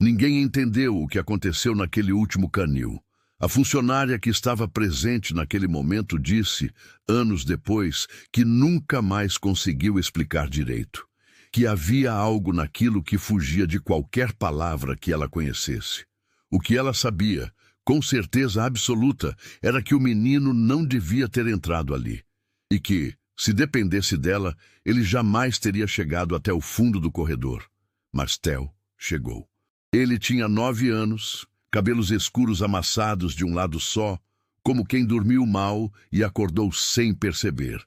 Ninguém entendeu o que aconteceu naquele último canil. A funcionária que estava presente naquele momento disse, anos depois, que nunca mais conseguiu explicar direito. Que havia algo naquilo que fugia de qualquer palavra que ela conhecesse. O que ela sabia, com certeza absoluta, era que o menino não devia ter entrado ali. E que, se dependesse dela, ele jamais teria chegado até o fundo do corredor. Mas Theo chegou. Ele tinha 9 anos, cabelos escuros amassados de um lado só, como quem dormiu mal e acordou sem perceber.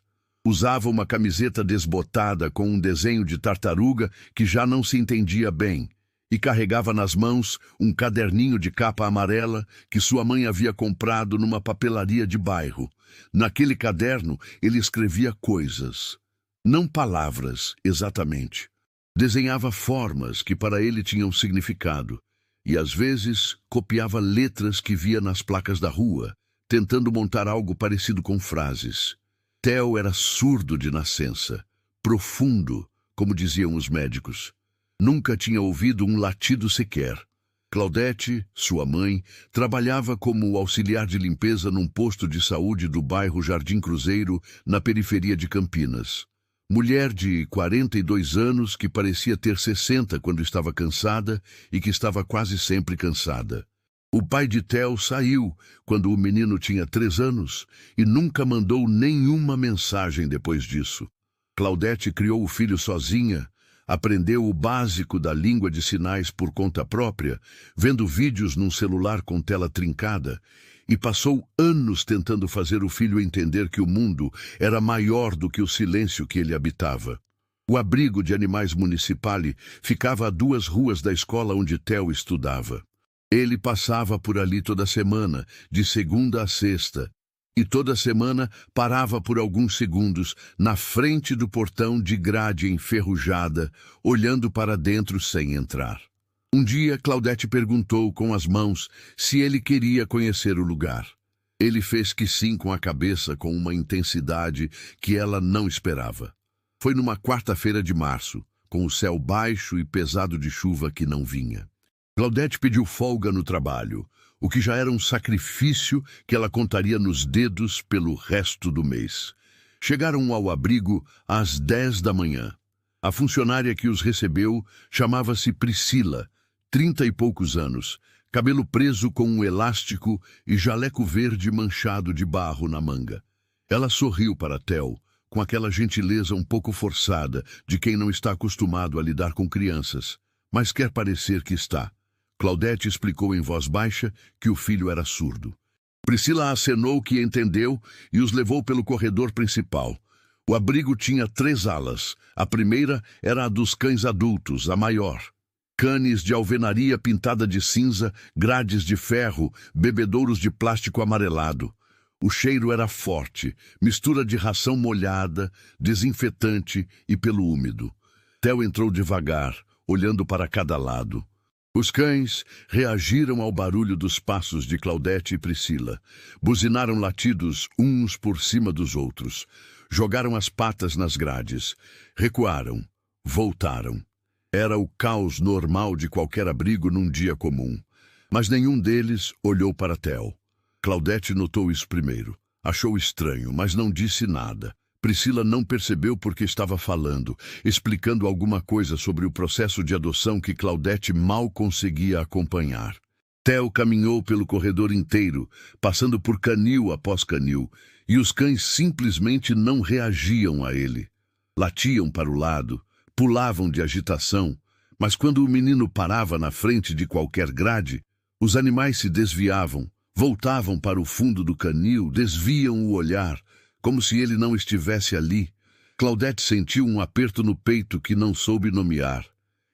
Usava uma camiseta desbotada com um desenho de tartaruga que já não se entendia bem, e carregava nas mãos um caderninho de capa amarela que sua mãe havia comprado numa papelaria de bairro. Naquele caderno, ele escrevia coisas, não palavras exatamente. Desenhava formas que para ele tinham significado, e às vezes copiava letras que via nas placas da rua, tentando montar algo parecido com frases. Theo era surdo de nascença, profundo, como diziam os médicos. Nunca tinha ouvido um latido sequer. Claudete, sua mãe, trabalhava como auxiliar de limpeza num posto de saúde do bairro Jardim Cruzeiro, na periferia de Campinas. Mulher de 42 anos que parecia ter 60 quando estava cansada e que estava quase sempre cansada. O pai de Theo saiu quando o menino tinha 3 anos e nunca mandou nenhuma mensagem depois disso. Claudete criou o filho sozinha, aprendeu o básico da língua de sinais por conta própria, vendo vídeos num celular com tela trincada, e passou anos tentando fazer o filho entender que o mundo era maior do que o silêncio que ele habitava. O abrigo de animais municipale ficava a 2 ruas da escola onde Theo estudava. Ele passava por ali toda semana, de segunda a sexta, e toda semana parava por alguns segundos na frente do portão de grade enferrujada, olhando para dentro sem entrar. Um dia, Claudete perguntou com as mãos se ele queria conhecer o lugar. Ele fez que sim com a cabeça, com uma intensidade que ela não esperava. Foi numa quarta-feira de março, com o céu baixo e pesado de chuva que não vinha. Claudete pediu folga no trabalho, o que já era um sacrifício que ela contaria nos dedos pelo resto do mês. Chegaram ao abrigo às 10 da manhã. A funcionária que os recebeu chamava-se Priscila, 30 e poucos anos, cabelo preso com um elástico e jaleco verde manchado de barro na manga. Ela sorriu para Theo, com aquela gentileza um pouco forçada de quem não está acostumado a lidar com crianças, mas quer parecer que está. Claudete explicou em voz baixa que o filho era surdo. Priscila acenou que entendeu e os levou pelo corredor principal. O abrigo tinha 3 alas. A primeira era a dos cães adultos, a maior. Canes de alvenaria pintada de cinza, grades de ferro, bebedouros de plástico amarelado. O cheiro era forte, mistura de ração molhada, desinfetante e pelo úmido. Theo entrou devagar, olhando para cada lado. Os cães reagiram ao barulho dos passos de Claudete e Priscila. Buzinaram latidos uns por cima dos outros. Jogaram as patas nas grades. Recuaram. Voltaram. Era o caos normal de qualquer abrigo num dia comum. Mas nenhum deles olhou para Theo. Claudete notou isso primeiro. Achou estranho, mas não disse nada. Priscila não percebeu porque estava falando, explicando alguma coisa sobre o processo de adoção que Claudete mal conseguia acompanhar. Theo caminhou pelo corredor inteiro, passando por canil após canil, e os cães simplesmente não reagiam a ele. Latiam para o lado, pulavam de agitação, mas quando o menino parava na frente de qualquer grade, os animais se desviavam, voltavam para o fundo do canil, desviam o olhar, como se ele não estivesse ali. Claudete sentiu um aperto no peito que não soube nomear.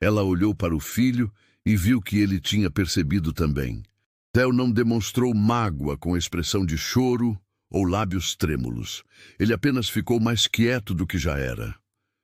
Ela olhou para o filho e viu que ele tinha percebido também. Theo não demonstrou mágoa com expressão de choro ou lábios trêmulos. Ele apenas ficou mais quieto do que já era.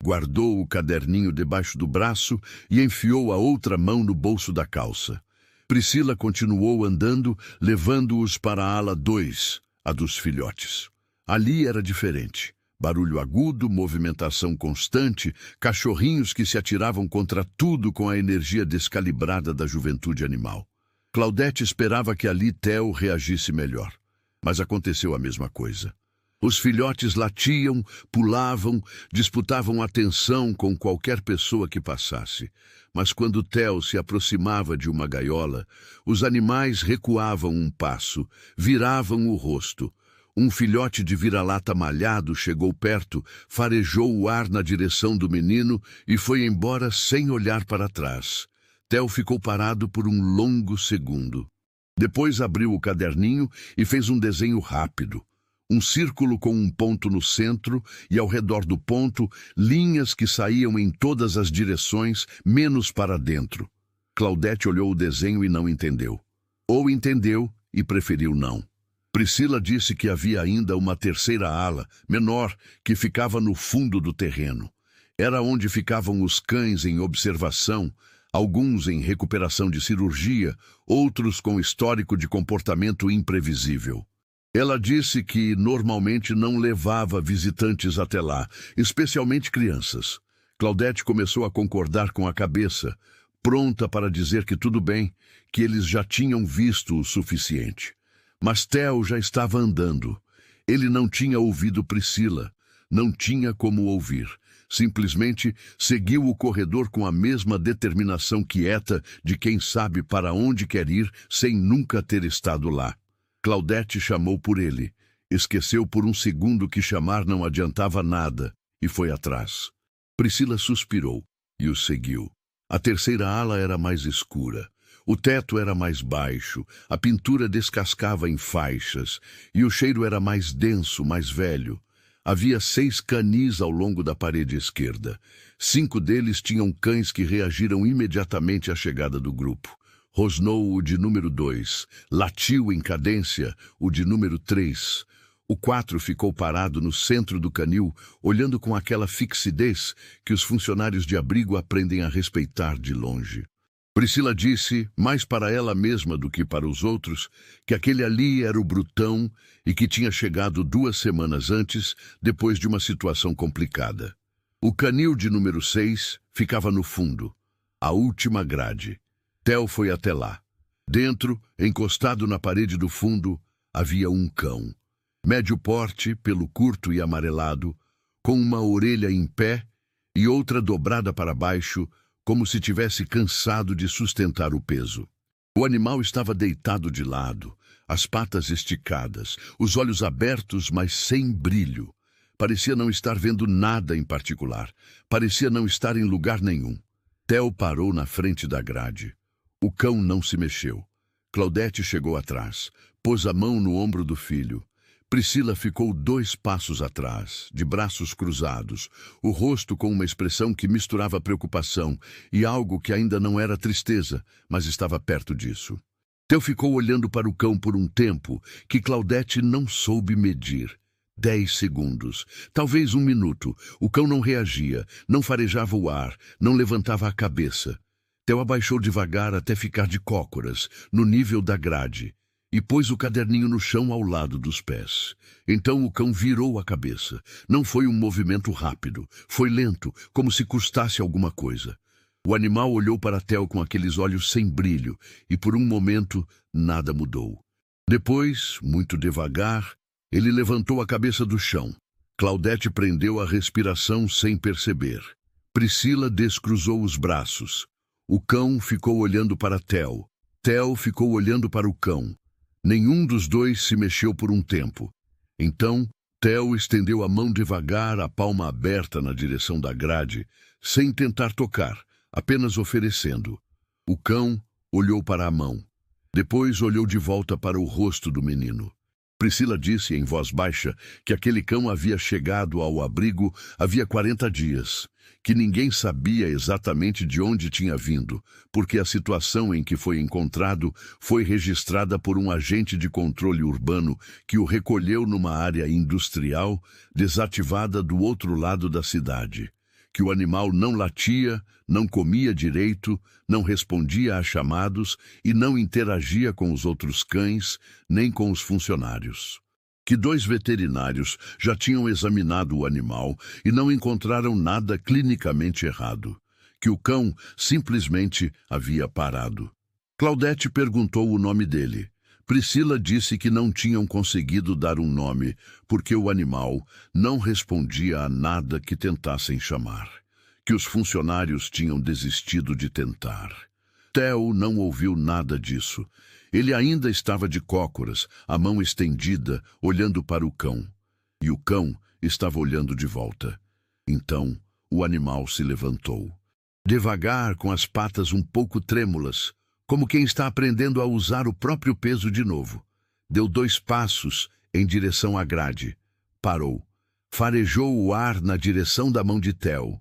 Guardou o caderninho debaixo do braço e enfiou a outra mão no bolso da calça. Priscila continuou andando, levando-os para a ala 2, a dos filhotes. Ali era diferente. Barulho agudo, movimentação constante, cachorrinhos que se atiravam contra tudo com a energia descalibrada da juventude animal. Claudete esperava que ali Theo reagisse melhor, mas aconteceu a mesma coisa. Os filhotes latiam, pulavam, disputavam atenção com qualquer pessoa que passasse. Mas quando Theo se aproximava de uma gaiola, os animais recuavam um passo, viravam o rosto. Um filhote de vira-lata malhado chegou perto, farejou o ar na direção do menino e foi embora sem olhar para trás. Theo ficou parado por um longo segundo. Depois abriu o caderninho e fez um desenho rápido. Um círculo com um ponto no centro e, ao redor do ponto, linhas que saíam em todas as direções, menos para dentro. Claudete olhou o desenho e não entendeu. Ou entendeu e preferiu não. Priscila disse que havia ainda uma terceira ala, menor, que ficava no fundo do terreno. Era onde ficavam os cães em observação, alguns em recuperação de cirurgia, outros com histórico de comportamento imprevisível. Ela disse que normalmente não levava visitantes até lá, especialmente crianças. Claudete começou a concordar com a cabeça, pronta para dizer que tudo bem, que eles já tinham visto o suficiente. Mas Theo já estava andando. Ele não tinha ouvido Priscila, não tinha como ouvir. Simplesmente seguiu o corredor com a mesma determinação quieta de quem sabe para onde quer ir sem nunca ter estado lá. Claudete chamou por ele, esqueceu por um segundo que chamar não adiantava nada e foi atrás. Priscila suspirou e o seguiu. A terceira ala era mais escura. O teto era mais baixo, a pintura descascava em faixas e o cheiro era mais denso, mais velho. Havia 6 canis ao longo da parede esquerda. 5 deles tinham cães que reagiram imediatamente à chegada do grupo. Rosnou o de número 2, latiu em cadência o de número 3. O 4 ficou parado no centro do canil, olhando com aquela fixidez que os funcionários de abrigo aprendem a respeitar de longe. Priscila disse, mais para ela mesma do que para os outros, que aquele ali era o Brutão e que tinha chegado 2 semanas antes, depois de uma situação complicada. O canil de número 6 ficava no fundo, a última grade. Theo foi até lá. Dentro, encostado na parede do fundo, havia um cão. Médio porte, pelo curto e amarelado, com uma orelha em pé e outra dobrada para baixo, como se tivesse cansado de sustentar o peso. O animal estava deitado de lado, as patas esticadas, os olhos abertos, mas sem brilho. Parecia não estar vendo nada em particular. Parecia não estar em lugar nenhum. Theo parou na frente da grade. O cão não se mexeu. Claudete chegou atrás, pôs a mão no ombro do filho. Priscila ficou 2 passos atrás, de braços cruzados, o rosto com uma expressão que misturava preocupação e algo que ainda não era tristeza, mas estava perto disso. Theo ficou olhando para o cão por um tempo que Claudete não soube medir. 10 segundos, talvez 1 minuto. O cão não reagia, não farejava o ar, não levantava a cabeça. Theo abaixou devagar até ficar de cócoras, no nível da grade, e pôs o caderninho no chão ao lado dos pés. Então o cão virou a cabeça. Não foi um movimento rápido, foi lento, como se custasse alguma coisa. O animal olhou para Theo com aqueles olhos sem brilho, e por um momento nada mudou. Depois, muito devagar, ele levantou a cabeça do chão. Claudete prendeu a respiração sem perceber. Priscila descruzou os braços. O cão ficou olhando para Theo. Theo ficou olhando para o cão. Nenhum dos dois se mexeu por um tempo. Então, Theo estendeu a mão devagar, a palma aberta na direção da grade, sem tentar tocar, apenas oferecendo. O cão olhou para a mão. Depois olhou de volta para o rosto do menino. Priscila disse em voz baixa que aquele cão havia chegado ao abrigo havia 40 dias, que ninguém sabia exatamente de onde tinha vindo, porque a situação em que foi encontrado foi registrada por um agente de controle urbano que o recolheu numa área industrial desativada do outro lado da cidade, que o animal não latia, não comia direito, não respondia a chamados e não interagia com os outros cães, nem com os funcionários. que 2 veterinários já tinham examinado o animal e não encontraram nada clinicamente errado, que o cão simplesmente havia parado. Claudete perguntou o nome dele. Priscila disse que não tinham conseguido dar um nome, porque o animal não respondia a nada que tentassem chamar, que os funcionários tinham desistido de tentar. Theo não ouviu nada disso. Ele ainda estava de cócoras, a mão estendida, olhando para o cão. E o cão estava olhando de volta. Então, o animal se levantou. Devagar, com as patas um pouco trêmulas, como quem está aprendendo a usar o próprio peso de novo. Deu 2 passos em direção à grade. Parou. Farejou o ar na direção da mão de Theo.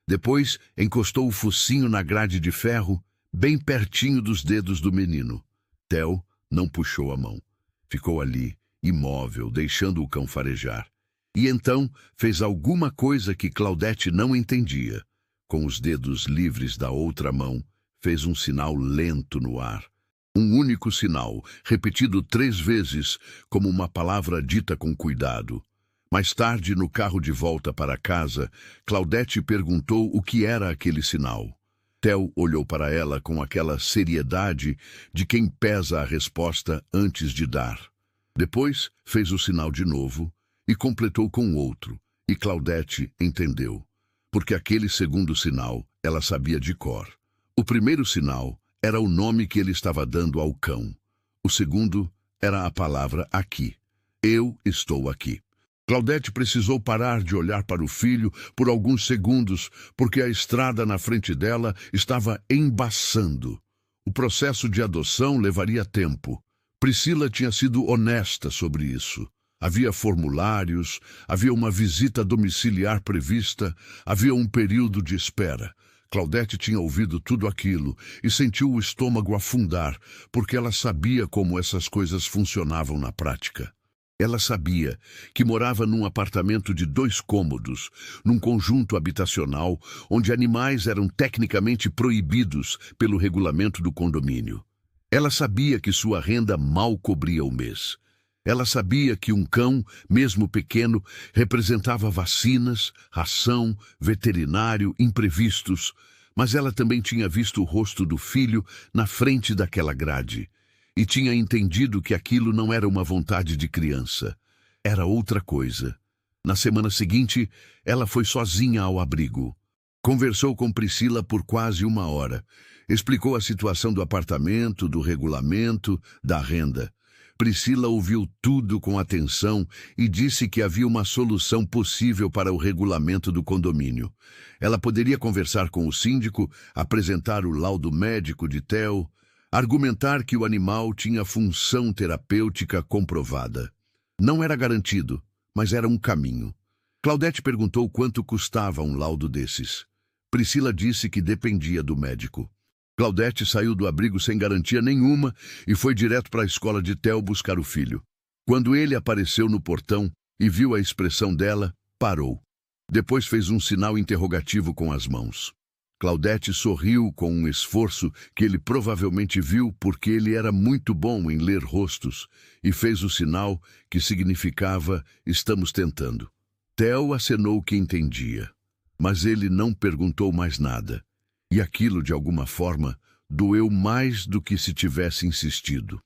Depois, encostou o focinho na grade de ferro, bem pertinho dos dedos do menino. Theo não puxou a mão. Ficou ali, imóvel, deixando o cão farejar. E então fez alguma coisa que Claudete não entendia. Com os dedos livres da outra mão, fez um sinal lento no ar. Um único sinal, repetido 3 vezes, como uma palavra dita com cuidado. Mais tarde, no carro de volta para casa, Claudete perguntou o que era aquele sinal. Theo olhou para ela com aquela seriedade de quem pesa a resposta antes de dar. Depois, fez o sinal de novo e completou com outro, e Claudete entendeu, porque aquele segundo sinal ela sabia de cor. O primeiro sinal era o nome que ele estava dando ao cão. O segundo era a palavra aqui. Eu estou aqui. Claudete precisou parar de olhar para o filho por alguns segundos, porque a estrada na frente dela estava embaçando. O processo de adoção levaria tempo. Priscila tinha sido honesta sobre isso. Havia formulários, havia uma visita domiciliar prevista, havia um período de espera. Claudete tinha ouvido tudo aquilo e sentiu o estômago afundar, porque ela sabia como essas coisas funcionavam na prática. Ela sabia que morava num apartamento de 2 cômodos, num conjunto habitacional onde animais eram tecnicamente proibidos pelo regulamento do condomínio. Ela sabia que sua renda mal cobria o mês. Ela sabia que um cão, mesmo pequeno, representava vacinas, ração, veterinário, imprevistos, mas ela também tinha visto o rosto do filho na frente daquela grade. E tinha entendido que aquilo não era uma vontade de criança. Era outra coisa. Na semana seguinte, ela foi sozinha ao abrigo. Conversou com Priscila por quase 1 hora. Explicou a situação do apartamento, do regulamento, da renda. Priscila ouviu tudo com atenção e disse que havia uma solução possível para o regulamento do condomínio. Ela poderia conversar com o síndico, apresentar o laudo médico de Theo, argumentar que o animal tinha função terapêutica comprovada. Não era garantido, mas era um caminho. Claudete perguntou quanto custava um laudo desses. Priscila disse que dependia do médico. Claudete saiu do abrigo sem garantia nenhuma e foi direto para a escola de Theo buscar o filho. Quando ele apareceu no portão e viu a expressão dela, parou. Depois fez um sinal interrogativo com as mãos. Claudete sorriu com um esforço que ele provavelmente viu porque ele era muito bom em ler rostos e fez o sinal que significava estamos tentando. Theo acenou que entendia, mas ele não perguntou mais nada. E aquilo, de alguma forma, doeu mais do que se tivesse insistido.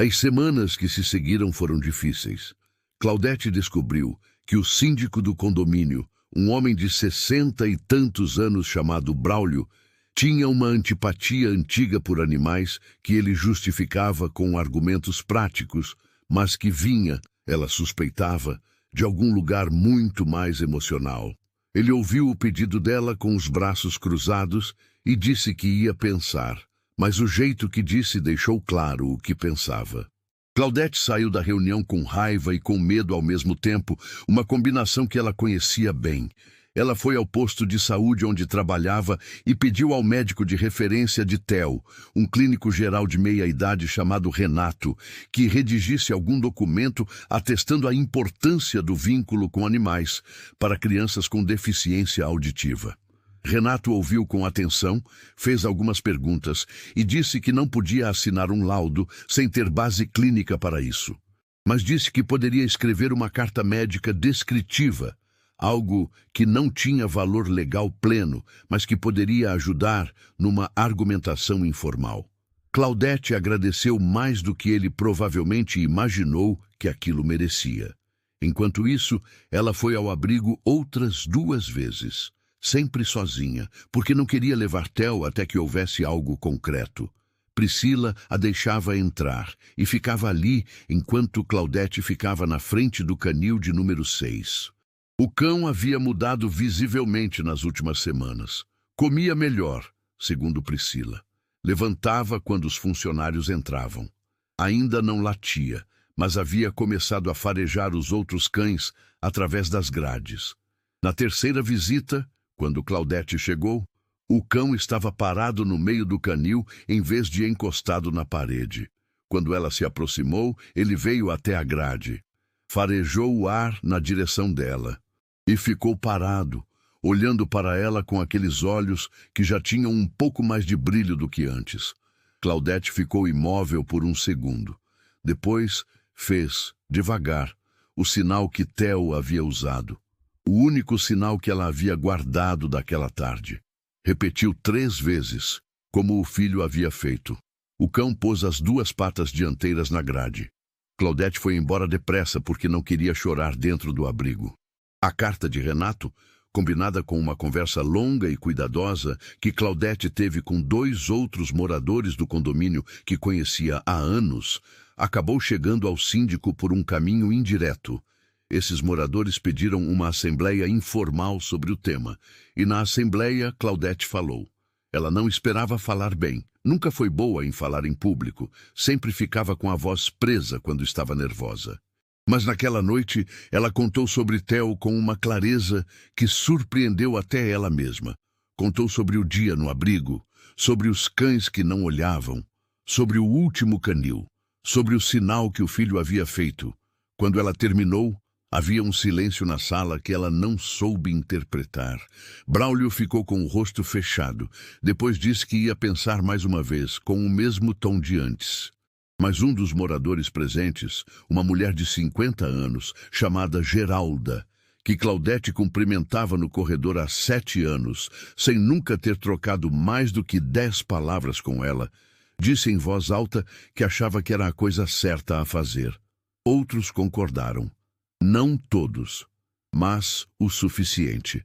As semanas que se seguiram foram difíceis. Claudete descobriu que o síndico do condomínio, um homem de 60 e tantos anos chamado Braulio, tinha uma antipatia antiga por animais que ele justificava com argumentos práticos, mas que vinha, ela suspeitava, de algum lugar muito mais emocional. Ele ouviu o pedido dela com os braços cruzados e disse que ia pensar, mas o jeito que disse deixou claro o que pensava. Claudete saiu da reunião com raiva e com medo ao mesmo tempo, uma combinação que ela conhecia bem. Ela foi ao posto de saúde onde trabalhava e pediu ao médico de referência de Theo, um clínico geral de meia-idade chamado Renato, que redigisse algum documento atestando a importância do vínculo com animais para crianças com deficiência auditiva. Renato ouviu com atenção, fez algumas perguntas e disse que não podia assinar um laudo sem ter base clínica para isso. mas disse que poderia escrever uma carta médica descritiva, algo que não tinha valor legal pleno, mas que poderia ajudar numa argumentação informal. Claudete agradeceu mais do que ele provavelmente imaginou que aquilo merecia. Enquanto isso, ela foi ao abrigo outras 2 vezes, sempre sozinha, porque não queria levar Theo até que houvesse algo concreto. Priscila a deixava entrar e ficava ali enquanto Claudete ficava na frente do canil de número 6. O cão havia mudado visivelmente nas últimas semanas. Comia melhor, segundo Priscila. Levantava quando os funcionários entravam. Ainda não latia, mas havia começado a farejar os outros cães através das grades. Na terceira visita, quando Claudete chegou, o cão estava parado no meio do canil em vez de encostado na parede. Quando ela se aproximou, ele veio até a grade. Farejou o ar na direção dela e ficou parado, olhando para ela com aqueles olhos que já tinham um pouco mais de brilho do que antes. Claudete ficou imóvel por um segundo. Depois fez, devagar, o sinal que Theo havia usado. O único sinal que ela havia guardado daquela tarde. Repetiu 3 vezes, como o filho havia feito. O cão pôs as 2 patas dianteiras na grade. Claudete foi embora depressa porque não queria chorar dentro do abrigo. A carta de Renato, combinada com uma conversa longa e cuidadosa que Claudete teve com 2 outros moradores do condomínio que conhecia há anos, acabou chegando ao síndico por um caminho indireto. Esses moradores pediram uma assembleia informal sobre o tema, e na assembleia Claudete falou. Ela não esperava falar bem, nunca foi boa em falar em público, sempre ficava com a voz presa quando estava nervosa. Mas naquela noite, ela contou sobre Theo com uma clareza que surpreendeu até ela mesma. Contou sobre o dia no abrigo, sobre os cães que não olhavam, sobre o último canil, sobre o sinal que o filho havia feito. Quando ela terminou, havia um silêncio na sala que ela não soube interpretar. Braulio ficou com o rosto fechado. Depois disse que ia pensar mais uma vez, com o mesmo tom de antes. Mas um dos moradores presentes, uma mulher de 50 anos, chamada Geralda, que Claudete cumprimentava no corredor há 7 anos, sem nunca ter trocado mais do que 10 palavras com ela, disse em voz alta que achava que era a coisa certa a fazer. Outros concordaram. Não todos, mas o suficiente.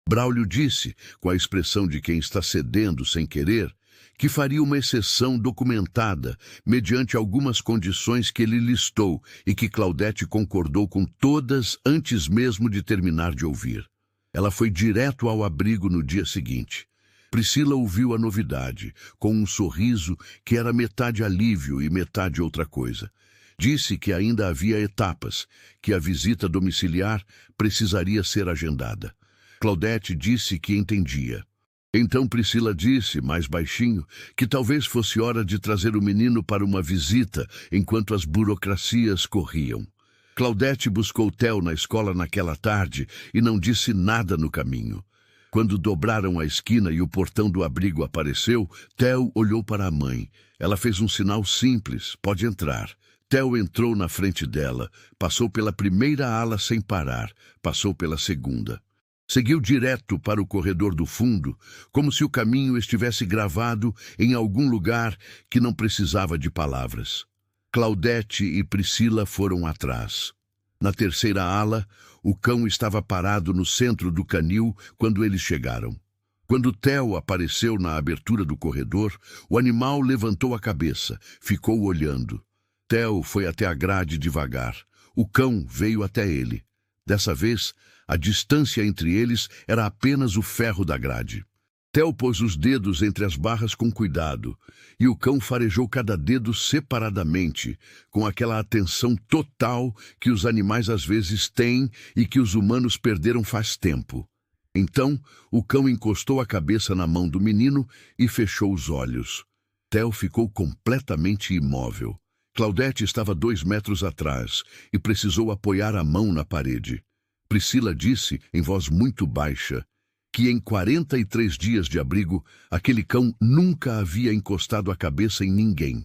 Braulio disse, com a expressão de quem está cedendo sem querer, que faria uma exceção documentada, mediante algumas condições que ele listou e que Claudete concordou com todas antes mesmo de terminar de ouvir. Ela foi direto ao abrigo no dia seguinte. Priscila ouviu a novidade, com um sorriso que era metade alívio e metade outra coisa. Disse que ainda havia etapas, que a visita domiciliar precisaria ser agendada. Claudete disse que entendia. Então Priscila disse, mais baixinho, que talvez fosse hora de trazer o menino para uma visita enquanto as burocracias corriam. Claudete buscou Theo na escola naquela tarde e não disse nada no caminho. Quando dobraram a esquina e o portão do abrigo apareceu, Theo olhou para a mãe. Ela fez um sinal simples, pode entrar. Theo entrou na frente dela, passou pela primeira ala sem parar, passou pela segunda. Seguiu direto para o corredor do fundo, como se o caminho estivesse gravado em algum lugar que não precisava de palavras. Claudete e Priscila foram atrás. Na terceira ala, o cão estava parado no centro do canil quando eles chegaram. Quando Theo apareceu na abertura do corredor, o animal levantou a cabeça, ficou olhando. Theo foi até a grade devagar. O cão veio até ele. Dessa vez, a distância entre eles era apenas o ferro da grade. Theo pôs os dedos entre as barras com cuidado, e o cão farejou cada dedo separadamente, com aquela atenção total que os animais às vezes têm e que os humanos perderam faz tempo. Então, o cão encostou a cabeça na mão do menino e fechou os olhos. Theo ficou completamente imóvel. Claudete estava 2 metros atrás e precisou apoiar a mão na parede. Priscila disse, em voz muito baixa, que em 43 dias de abrigo, aquele cão nunca havia encostado a cabeça em ninguém.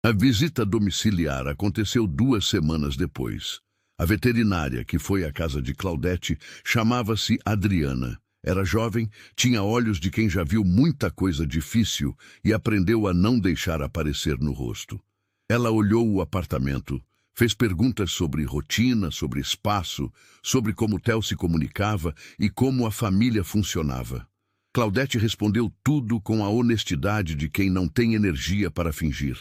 A visita domiciliar aconteceu 2 semanas depois. A veterinária que foi à casa de Claudete chamava-se Adriana. Era jovem, tinha olhos de quem já viu muita coisa difícil e aprendeu a não deixar aparecer no rosto. Ela olhou o apartamento, fez perguntas sobre rotina, sobre espaço, sobre como Theo se comunicava e como a família funcionava. Claudete respondeu tudo com a honestidade de quem não tem energia para fingir.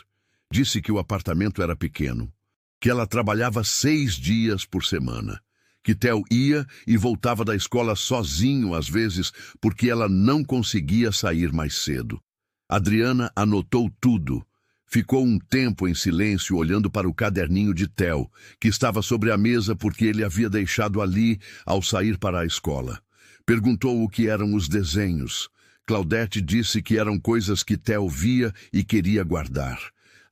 Disse que o apartamento era pequeno, que ela trabalhava 6 dias por semana, que Theo ia e voltava da escola sozinho às vezes porque ela não conseguia sair mais cedo. Adriana anotou tudo. Ficou um tempo em silêncio olhando para o caderninho de Theo, que estava sobre a mesa porque ele havia deixado ali ao sair para a escola. Perguntou o que eram os desenhos. Claudete disse que eram coisas que Theo via e queria guardar.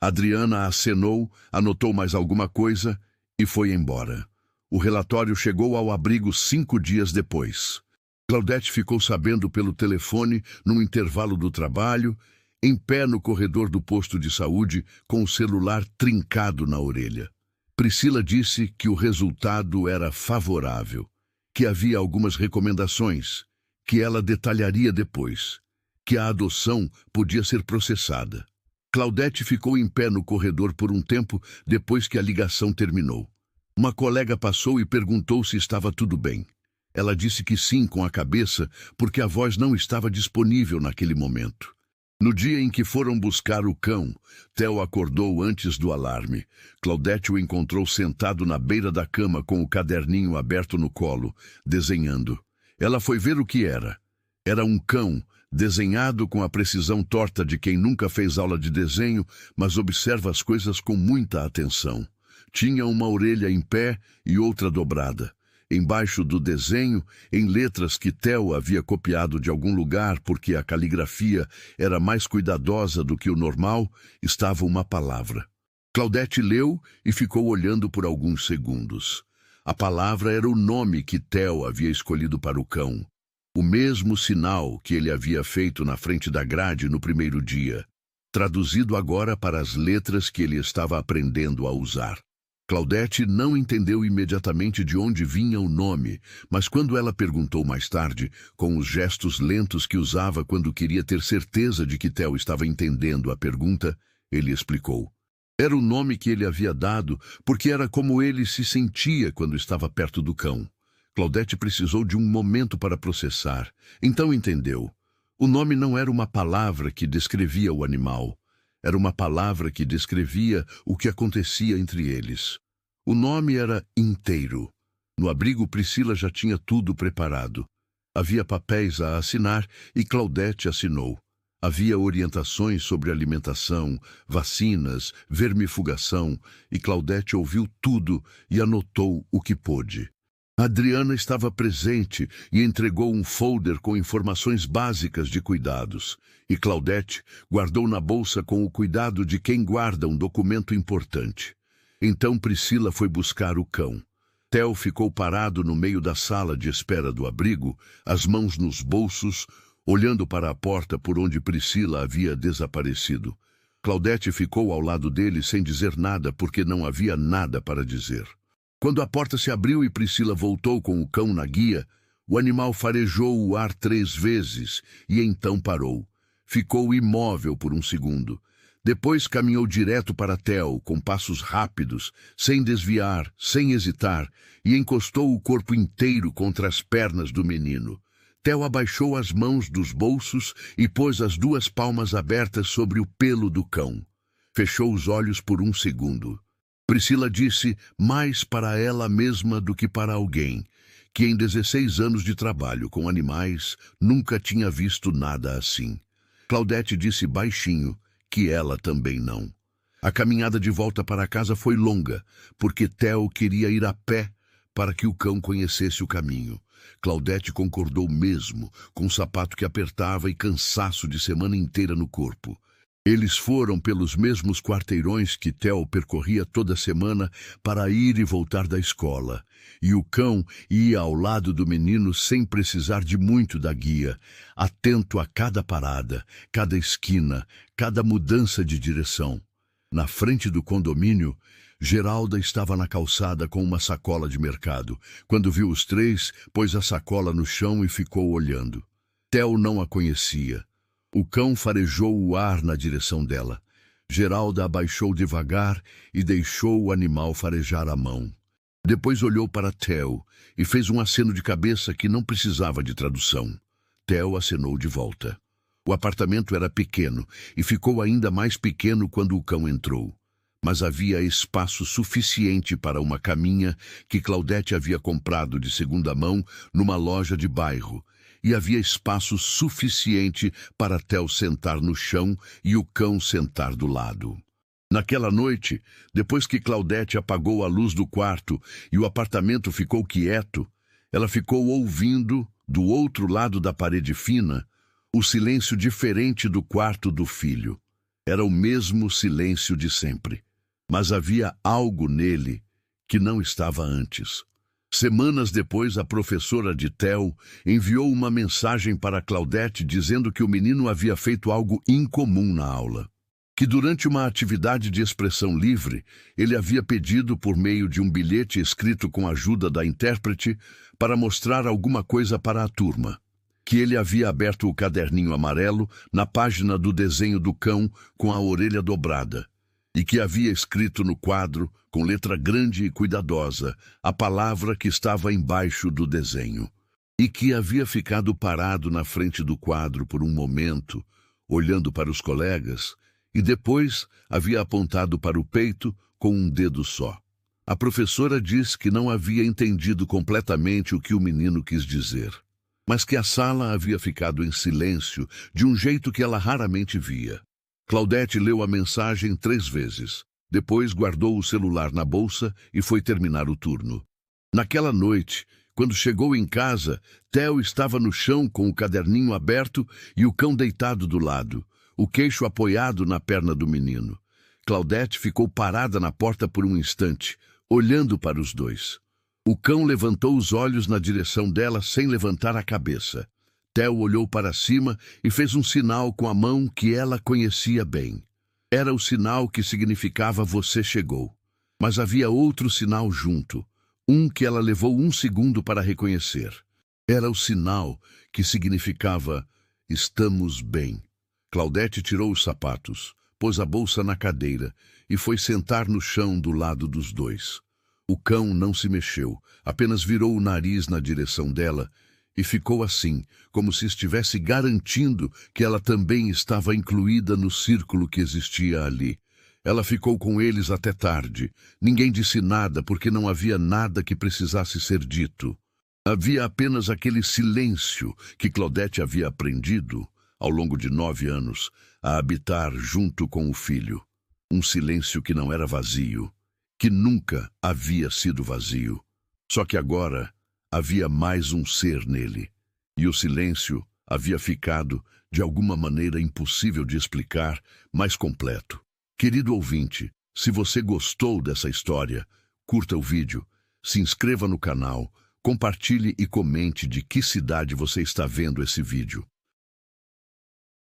Adriana acenou, anotou mais alguma coisa e foi embora. O relatório chegou ao abrigo 5 dias depois. Claudete ficou sabendo pelo telefone, num intervalo do trabalho, em pé no corredor do posto de saúde, com o celular trincado na orelha. Priscila disse que o resultado era favorável, que havia algumas recomendações, que ela detalharia depois, que a adoção podia ser processada. Claudete ficou em pé no corredor por um tempo depois que a ligação terminou. Uma colega passou e perguntou se estava tudo bem. Ela disse que sim com a cabeça, porque a voz não estava disponível naquele momento. No dia em que foram buscar o cão, Theo acordou antes do alarme. Claudete o encontrou sentado na beira da cama com o caderninho aberto no colo, desenhando. Ela foi ver o que era. Era um cão, desenhado com a precisão torta de quem nunca fez aula de desenho, mas observa as coisas com muita atenção. Tinha uma orelha em pé e outra dobrada. Embaixo do desenho, em letras que Theo havia copiado de algum lugar porque a caligrafia era mais cuidadosa do que o normal, estava uma palavra. Claudete leu e ficou olhando por alguns segundos. A palavra era o nome que Theo havia escolhido para o cão. O mesmo sinal que ele havia feito na frente da grade no primeiro dia, traduzido agora para as letras que ele estava aprendendo a usar. Claudete não entendeu imediatamente de onde vinha o nome, mas quando ela perguntou mais tarde, com os gestos lentos que usava quando queria ter certeza de que Theo estava entendendo a pergunta, ele explicou. Era o nome que ele havia dado porque era como ele se sentia quando estava perto do cão. Claudete precisou de um momento para processar. Então entendeu. O nome não era uma palavra que descrevia o animal. Era uma palavra que descrevia o que acontecia entre eles. O nome era Inteiro. No abrigo, Priscila já tinha tudo preparado. Havia papéis a assinar e Claudete assinou. Havia orientações sobre alimentação, vacinas, vermifugação, e Claudete ouviu tudo e anotou o que pôde. Adriana estava presente e entregou um folder com informações básicas de cuidados. E Claudete guardou na bolsa com o cuidado de quem guarda um documento importante. Então Priscila foi buscar o cão. Theo ficou parado no meio da sala de espera do abrigo, as mãos nos bolsos, olhando para a porta por onde Priscila havia desaparecido. Claudete ficou ao lado dele sem dizer nada porque não havia nada para dizer. Quando a porta se abriu e Priscila voltou com o cão na guia, o animal farejou o ar 3 vezes e então parou. Ficou imóvel por um segundo. Depois caminhou direto para Theo, com passos rápidos, sem desviar, sem hesitar, e encostou o corpo inteiro contra as pernas do menino. Theo abaixou as mãos dos bolsos e pôs as 2 palmas abertas sobre o pelo do cão. Fechou os olhos por um segundo. Priscila disse, mais para ela mesma do que para alguém, que em 16 anos de trabalho com animais nunca tinha visto nada assim. Claudete disse baixinho que ela também não. A caminhada de volta para casa foi longa, porque Theo queria ir a pé para que o cão conhecesse o caminho. Claudete concordou mesmo, com o sapato que apertava e cansaço de semana inteira no corpo. Eles foram pelos mesmos quarteirões que Theo percorria toda semana para ir e voltar da escola, e o cão ia ao lado do menino sem precisar de muito da guia, atento a cada parada, cada esquina, cada mudança de direção. Na frente do condomínio, Geralda estava na calçada com uma sacola de mercado. Quando viu os três, pôs a sacola no chão e ficou olhando. Theo não a conhecia. O cão farejou o ar na direção dela. Geralda abaixou devagar e deixou o animal farejar a mão. Depois olhou para Theo e fez um aceno de cabeça que não precisava de tradução. Theo acenou de volta. O apartamento era pequeno e ficou ainda mais pequeno quando o cão entrou. Mas havia espaço suficiente para uma caminha que Claudete havia comprado de segunda mão numa loja de bairro, e havia espaço suficiente para Theo sentar no chão e o cão sentar do lado. Naquela noite, depois que Claudete apagou a luz do quarto e o apartamento ficou quieto, ela ficou ouvindo, do outro lado da parede fina, o silêncio diferente do quarto do filho. Era o mesmo silêncio de sempre, mas havia algo nele que não estava antes. Semanas depois, a professora de Theo enviou uma mensagem para Claudete dizendo que o menino havia feito algo incomum na aula. Que durante uma atividade de expressão livre, ele havia pedido por meio de um bilhete escrito com a ajuda da intérprete para mostrar alguma coisa para a turma. Que ele havia aberto o caderninho amarelo na página do desenho do cão com a orelha dobrada, e que havia escrito no quadro, com letra grande e cuidadosa, a palavra que estava embaixo do desenho, e que havia ficado parado na frente do quadro por um momento, olhando para os colegas, e depois havia apontado para o peito com um dedo só. A professora disse que não havia entendido completamente o que o menino quis dizer, mas que a sala havia ficado em silêncio de um jeito que ela raramente via. Claudete leu a mensagem 3 vezes. Depois guardou o celular na bolsa e foi terminar o turno. Naquela noite, quando chegou em casa, Theo estava no chão com o caderninho aberto e o cão deitado do lado, o queixo apoiado na perna do menino. Claudete ficou parada na porta por um instante, olhando para os dois. O cão levantou os olhos na direção dela sem levantar a cabeça. Theo olhou para cima e fez um sinal com a mão que ela conhecia bem. Era o sinal que significava "você chegou". Mas havia outro sinal junto, um que ela levou 1 segundo para reconhecer. Era o sinal que significava "estamos bem". Claudete tirou os sapatos, pôs a bolsa na cadeira e foi sentar no chão do lado dos dois. O cão não se mexeu, apenas virou o nariz na direção dela e ficou assim, como se estivesse garantindo que ela também estava incluída no círculo que existia ali. Ela ficou com eles até tarde. Ninguém disse nada porque não havia nada que precisasse ser dito. Havia apenas aquele silêncio que Claudete havia aprendido, ao longo de 9 anos, a habitar junto com o filho. Um silêncio que não era vazio, que nunca havia sido vazio. Só que agora havia mais um ser nele, e o silêncio havia ficado, de alguma maneira impossível de explicar, mais completo. Querido ouvinte, se você gostou dessa história, curta o vídeo, se inscreva no canal, compartilhe e comente de que cidade você está vendo esse vídeo.